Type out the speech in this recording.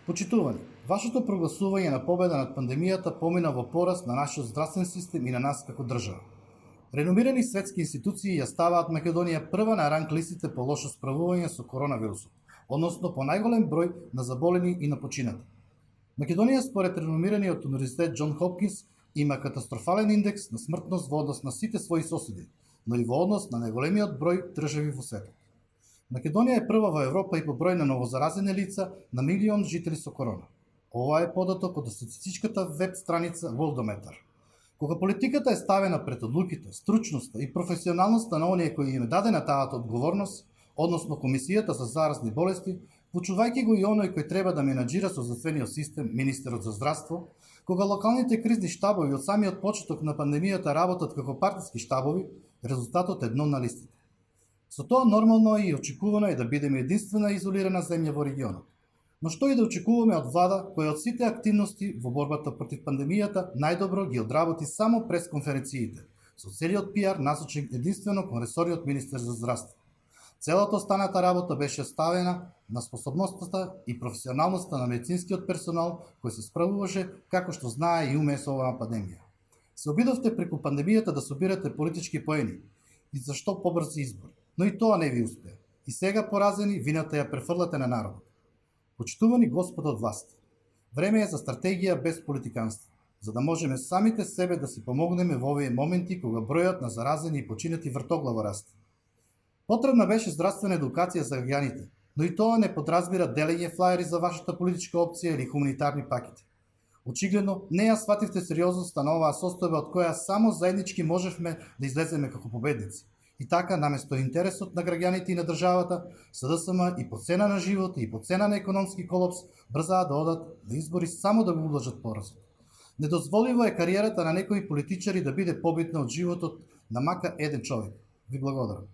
Почитувани, вашето прогласување на победа над пандемијата помина во пораст на нашиот здравствен систем и на нас како држава. Реномирани светски институции ја ставаат Македонија прва на ранг листите по лошо справување со коронавирусот, односно по најголем број на заболени и на починати. Македонија според реномираниот универзитет Џон Хопкинс има катастрофален индекс на смртност во однос на сите своји соседи, но и во однос на најголемиот број држави во светот. Македонија е прва во Европа и по број на новозаразени лица на милион жители со корона. Ова е податок од статистичката веб страница Worldometer. Кога политиката е ставена пред одлуките, стручноста и професионалноста на оние кои им е дадена таата одговорност, односно Комисијата за заразни болести, вклучувајќи го и оној кој треба да менаџира создадениот систем, министерот за здравство, кога локалните кризни штабови од самиот почеток на пандемијата работат како партиски штабови, резултатот е дно на листите. Со тоа нормално и очекувано е да бидеме единствена изолирана земја во регионот. Но што и да очекуваме од влада која од сите активности во борбата против пандемијата најдобро ги одработи само през конференциите, со целиот пиар насочен единствено кон ресорниот министер за здравство. Целата останата работа беше ставена на способността и професионалноста на медицинскиот персонал кој се справуваше како што знае и уме со оваа пандемија. Се обидовте преку пандемијата да собирате политички поени и зашто побрзи избори, но и тоа не ви успеа. И сега поразени вината ја префрлате на народот. Почитувани господа од власт, време е за стратегија без политиканство, за да можеме самите себе да си помогнеме во овие моменти кога бројот на заразени и починати вртоглаво расте. Потребна беше здравствена едукација за граѓаните, но и тоа не подразбира делење флаери за вашата политичка опција или хуманитарни пакети. Очигледно, не ја свативте сериозноста на оваа состојба од која само заеднички можевме да излеземе како победници. И така, наместо интересот на граѓаните и на државата, СДСМ и по цена на живот и по цена на економски колапс брзаа да одат на избори само да го ублажат поразот. Недозволиво е кариерата на некои политичари да биде побитна од животот на мака еден човек. Ви благодарам.